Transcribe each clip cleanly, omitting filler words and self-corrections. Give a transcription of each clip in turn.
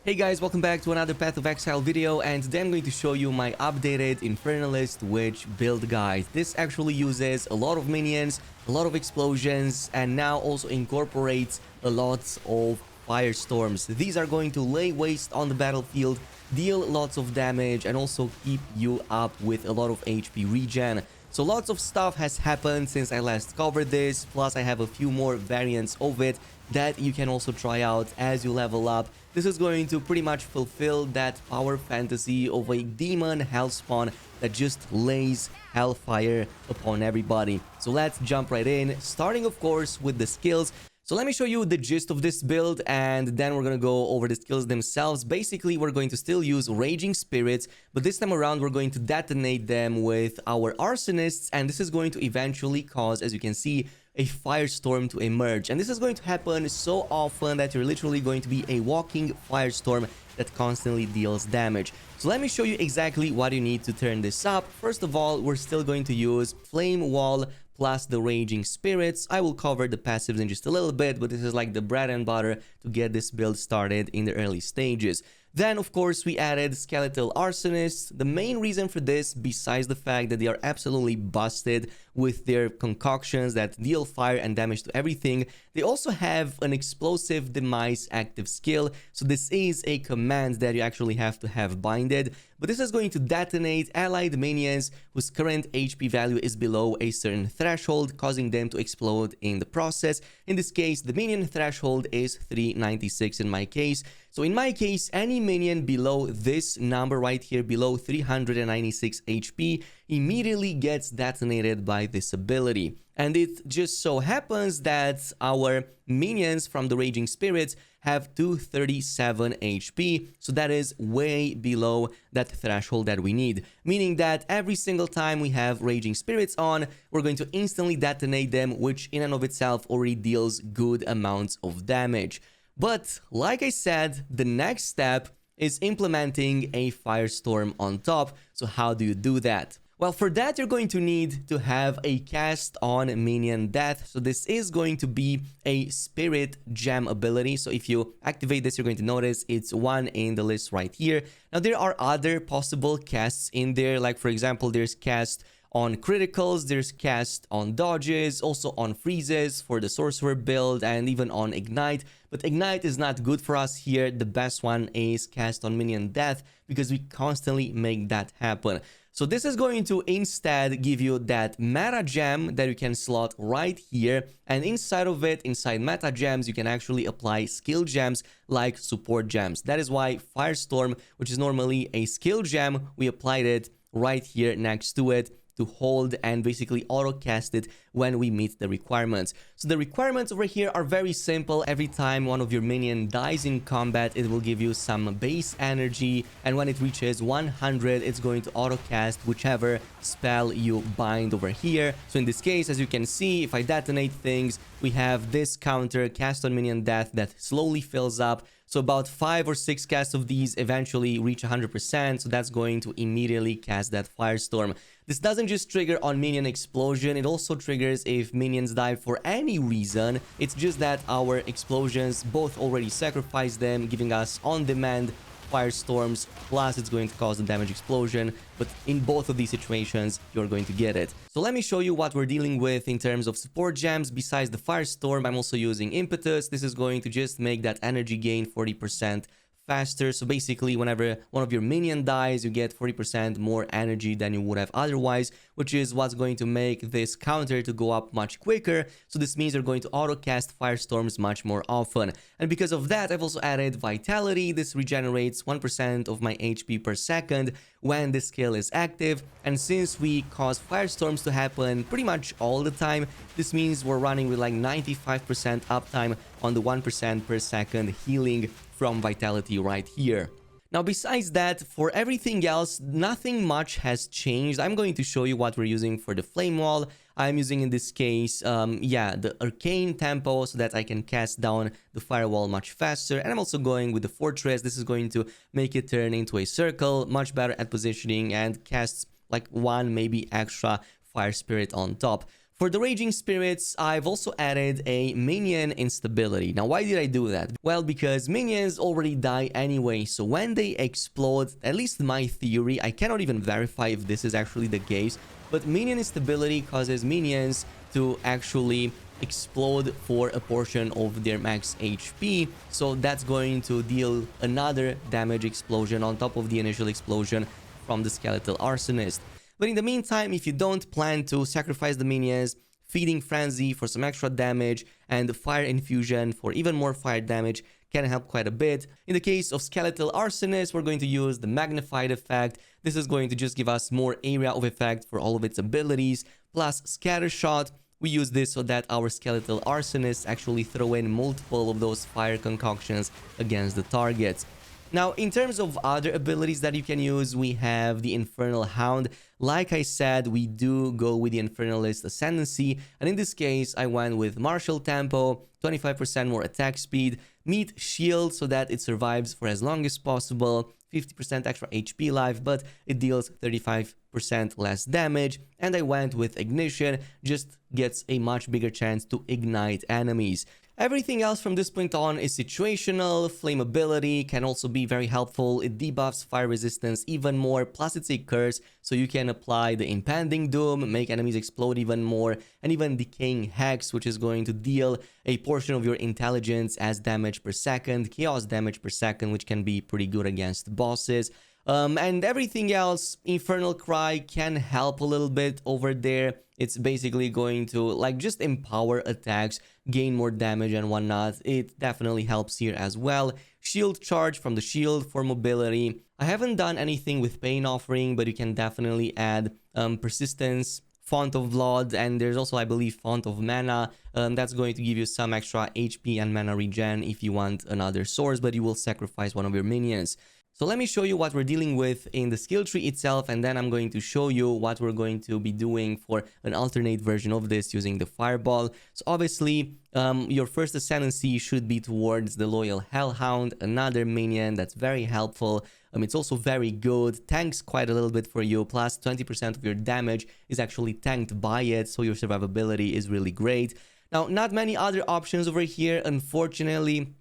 Hey guys, welcome back to another Path of Exile video, and today I'm going to show you my updated Infernalist witch build guide. This actually uses a lot of minions, a lot of explosions, and now also incorporates a lot of firestorms. These are going to lay waste on the battlefield, deal lots of damage, and also keep you up with a lot of HP regen. So lots of stuff has happened since I last covered this, plus I have a few more variants of it that you can also try out as you level up. This is going to pretty much fulfill that power fantasy of a demon hellspawn that just lays hellfire upon everybody. So let's jump right in, starting of course with the skills. So let me show you the gist of this build, and then we're gonna go over the skills themselves. Basically, we're going to still use Raging Spirits, but this time around, we're going to detonate them with our arsonists, and this is going to eventually cause, as you can see, a firestorm to emerge. And this is going to happen so often that you're literally going to be a walking firestorm that constantly deals damage. So let me show you exactly what you need to turn this up. First of all, we're still going to use Flame Wall plus the Raging Spirits. I will cover the passives in just a little bit, but this is like the bread and butter to get this build started in the early stages. Then, of course, we added Skeletal Arsonists. The main reason for this, besides the fact that they are absolutely busted with their concoctions that deal fire and damage to everything, they also have an Explosive Demise active skill. So this is a command that you actually have to have binded. But this is going to detonate allied minions whose current HP value is below a certain threshold, causing them to explode in the process. In this case, the minion threshold is 396 in my case. So in my case, any minion below this number right here, below 396 HP, immediately gets detonated by this ability. And it just so happens that our minions from the Raging Spirits have 237 HP, so that is way below that threshold that we need. Meaning that every single time we have Raging Spirits on, we're going to instantly detonate them, which in and of itself already deals good amounts of damage. But like I said, the next step is implementing a firestorm on top. So how do you do that? Well, for that, you're going to need to have a cast on minion death. So this is going to be a spirit gem ability. So if you activate this, you're going to notice it's one in the list right here. Now, there are other possible casts in there. Like, for example, there's cast on criticals, there's cast on dodges, also on freezes for the sorcerer build, and even on ignite. But ignite is not good for us here. The best one is cast on minion death because we constantly make that happen. So this is going to instead give you that meta gem that you can slot right here, and inside of it, inside meta gems, you can actually apply skill gems like support gems. That is why Firestorm, which is normally a skill gem, we applied it right here next to it to hold and basically auto cast it when we meet the requirements. So the requirements over here are very simple. Every time one of your minion dies in combat, it will give you some base energy, and when it reaches 100, it's going to auto cast whichever spell you bind over here. So in this case, as you can see, if I detonate things, we have this counter cast on minion death that slowly fills up. So about 5 or 6 casts of these eventually reach 100%, so that's going to immediately cast that Firestorm. This doesn't just trigger on minion explosion, it also triggers if minions die for any reason. It's just that our explosions both already sacrifice them, giving us on-demand firestorms, plus it's going to cause the damage explosion, but in both of these situations you're going to get it. So let me show you what we're dealing with in terms of support gems. Besides the firestorm, I'm also using impetus. This is going to just make that energy gain 40% faster. So basically, whenever one of your minion dies, you get 40% more energy than you would have otherwise, which is what's going to make this counter to go up much quicker. So this means you're going to auto cast firestorms much more often. And because of that, I've also added vitality. This regenerates 1% of my HP per second when this skill is active. And since we cause firestorms to happen pretty much all the time, this means we're running with like 95% uptime on the 1% per second healing from vitality right here. Now, besides that, for everything else, nothing much has changed. I'm going to show you what we're using for the flame wall. I'm using in this case, the arcane tempo so that I can cast down the firewall much faster. And I'm also going with the fortress. This is going to make it turn into a circle, much better at positioning, and casts like one, maybe extra fire spirit on top. For the Raging Spirits, I've also added a Minion instability. Now, why did I do that? Well, because Minions already die anyway, so when they explode, at least my theory, I cannot even verify if this is actually the case, but Minion instability causes Minions to actually explode for a portion of their max HP, so that's going to deal another damage explosion on top of the initial explosion from the Skeletal Arsonist. But in the meantime, if you don't plan to sacrifice the minions, Feeding Frenzy for some extra damage and Fire Infusion for even more fire damage can help quite a bit. In the case of Skeletal Arsonist, we're going to use the Magnified effect. This is going to just give us more area of effect for all of its abilities, plus Scatter Shot. We use this so that our Skeletal Arsonists actually throw in multiple of those fire concoctions against the targets. Now, in terms of other abilities that you can use, we have the Infernal Hound. Like I said, we do go with the Infernalist ascendancy, and in this case, I went with Martial Tempo, 25% more attack speed, Meat Shield so that it survives for as long as possible, 50% extra HP life, but it deals 35% less damage, and I went with Ignition, just gets a much bigger chance to ignite enemies. Everything else from this point on is situational. Flammability can also be very helpful. It debuffs fire resistance even more, plus it's a curse, so you can apply the Impending Doom, make enemies explode even more, and even Decaying Hex, which is going to deal a portion of your intelligence as damage per second, chaos damage per second, which can be pretty good against bosses. And everything else, Infernal Cry can help a little bit over there. It's basically going to like just empower attacks, gain more damage and whatnot. It definitely helps here as well. Shield Charge from the shield for mobility. I haven't done anything with Pain Offering, but you can definitely add Persistence, Font of Blood, and there's also, I believe, Font of Mana. That's going to give you some extra HP and mana regen if you want another source, but you will sacrifice one of your minions. So let me show you what we're dealing with in the skill tree itself, and then I'm going to show you what we're going to be doing for an alternate version of this using the Fireball. So obviously, your first ascendancy should be towards the Loyal Hellhound, another minion that's very helpful. It's also very good, tanks quite a little bit for you, plus 20% of your damage is actually tanked by it, so your survivability is really great. Now, not many other options over here, unfortunately.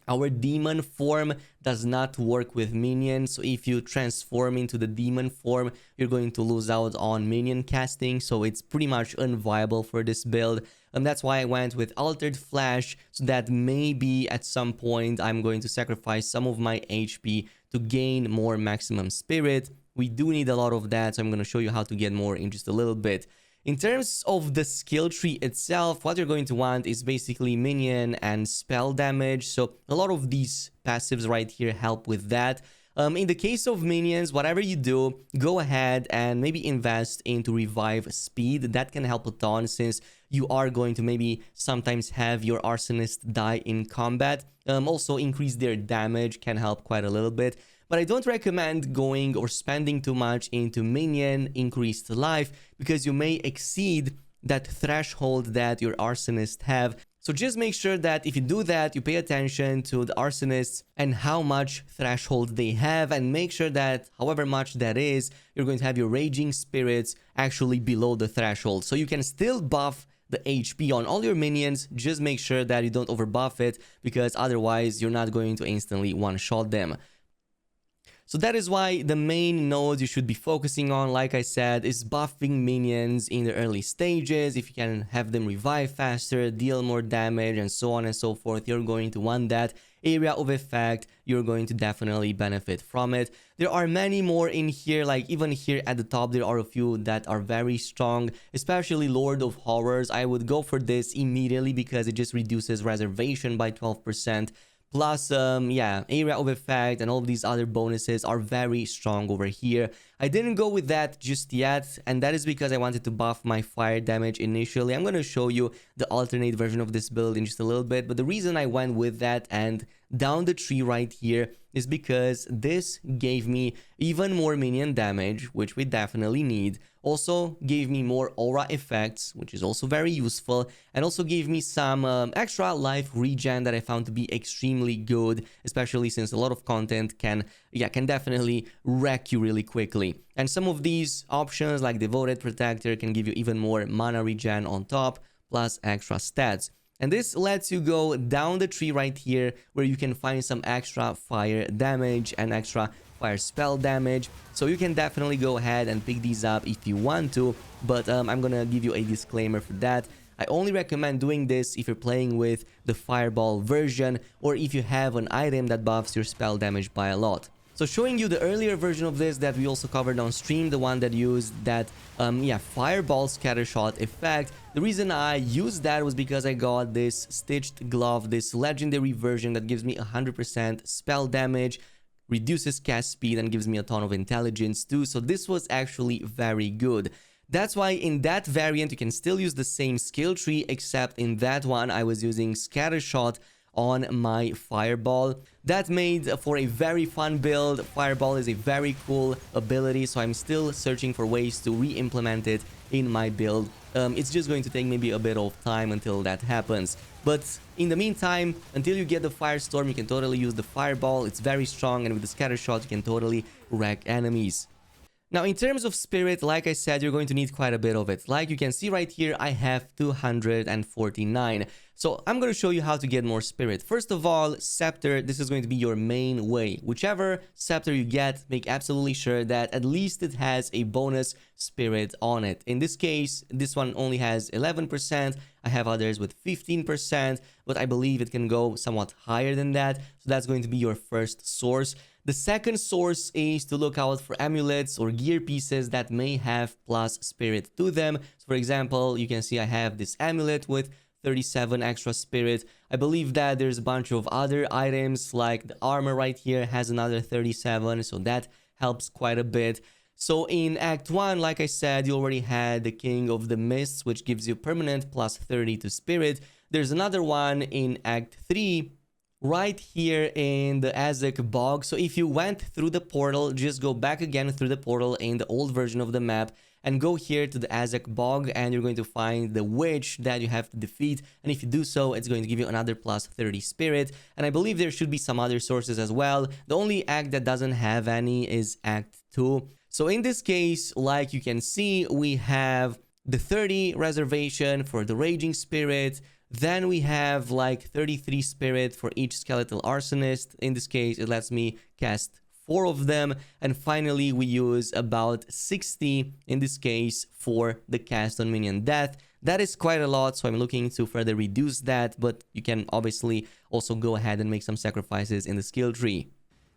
Our demon form does not work with minions, so if you transform into the demon form, you're going to lose out on minion casting, so it's pretty much unviable for this build. And that's why I went with Altered Flash, so that maybe at some point I'm going to sacrifice some of my HP to gain more maximum spirit. We do need a lot of that, so I'm going to show you how to get more in just a little bit. In terms of the skill tree itself, what you're going to want is basically minion and spell damage. So a lot of these passives right here help with that. In the case of minions, whatever you do, go ahead and maybe invest into revive speed. That can help a ton since you are going to maybe sometimes have your arsonist die in combat. Also increase their damage can help quite a little bit. But I don't recommend going or spending too much into minion increased life because you may exceed that threshold that your arsonists have. So just make sure that if you do that, you pay attention to the arsonists and how much threshold they have, and make sure that however much that is, you're going to have your raging spirits actually below the threshold. So you can still buff the HP on all your minions, just make sure that you don't overbuff it because otherwise you're not going to instantly one-shot them. So that is why the main nodes you should be focusing on, like I said, is buffing minions in the early stages. If you can have them revive faster, deal more damage, and so on and so forth, you're going to want that area of effect. You're going to definitely benefit from it. There are many more in here, like even here at the top, there are a few that are very strong, especially Lord of Horrors. I would go for this immediately because it just reduces reservation by 12%. Plus, yeah, area of effect and all of these other bonuses are very strong over here. I didn't go with that just yet, and that is because I wanted to buff my fire damage initially. I'm going to show you the alternate version of this build in just a little bit, but the reason I went with that and down the tree right here is because this gave me even more minion damage, which we definitely need. Also gave me more aura effects, which is also very useful, and also gave me some extra life regen that I found to be extremely good, especially since a lot of content can definitely wreck you really quickly. And some of these options like Devoted Protector can give you even more mana regen on top, plus extra stats. And this lets you go down the tree right here, where you can find some extra fire damage and extra fire spell damage. So you can definitely go ahead and pick these up if you want to, but I'm gonna give you a disclaimer for that. I only recommend doing this if you're playing with the fireball version, or if you have an item that buffs your spell damage by a lot. So showing you the earlier version of this that we also covered on stream, the one that used that fireball scattershot effect. The reason I used that was because I got this stitched glove, this legendary version that gives me 100% spell damage, reduces cast speed, and gives me a ton of intelligence too. So this was actually very good. That's why in that variant you can still use the same skill tree, except in that one I was using scattershot on my fireball. That made for a very fun build. Fireball is a very cool ability, so I'm still searching for ways to re-implement it in my build. It's just going to take maybe a bit of time until that happens. But in the meantime, until you get the Firestorm, you can totally use the Fireball. It's very strong, and with the Scatter Shot, you can totally wreck enemies. Now, in terms of spirit, like I said, you're going to need quite a bit of it. Like you can see right here, I have 249. So I'm going to show you how to get more spirit. First of all, scepter, this is going to be your main way. Whichever scepter you get, make absolutely sure that at least it has a bonus spirit on it. In this case, this one only has 11%. I have others with 15%, but I believe it can go somewhat higher than that. So that's going to be your first source. The second source is to look out for amulets or gear pieces that may have plus spirit to them. So for example, you can see I have this amulet with 37 extra spirit. I believe that there's a bunch of other items, like the armor right here has another 37, so that helps quite a bit. So in Act 1, like I said, you already had the King of the Mists, which gives you permanent plus 30 to spirit. There's another one in Act 3, right here in the Azek Bog. So if you went through the portal, just go back again through the portal in the old version of the map and go here to the Azek Bog, and you're going to find the witch that you have to defeat. And if you do so, it's going to give you another plus 30 spirit. And I believe there should be some other sources as well. The only act that doesn't have any is Act 2. So in this case, like you can see, we have the 30 reservation for the Raging Spirit. Then we have like 33 spirit for each Skeletal arsonist. In this case, it lets me cast 4 of them. And finally, we use about 60 in this case for the cast on minion death. That is quite a lot, so I'm looking to further reduce that, but you can obviously also go ahead and make some sacrifices in the skill tree.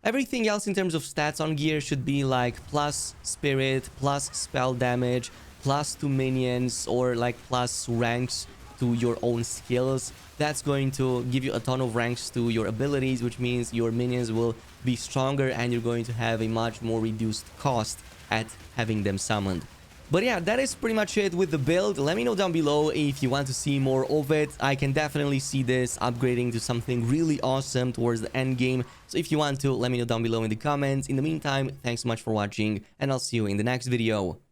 Everything else in terms of stats on gear should be like plus spirit, plus spell damage, plus to minions, or like plus ranks to your own skills. That's going to give you a ton of ranks to your abilities, which means your minions will be stronger and you're going to have a much more reduced cost at having them summoned. But yeah, that is pretty much it with the build. Let me know down below if you want to see more of it. I can definitely see this upgrading to something really awesome towards the end game. So if you want to, let me know down below in the comments. In the meantime, thanks so much for watching, and I'll see you in the next video.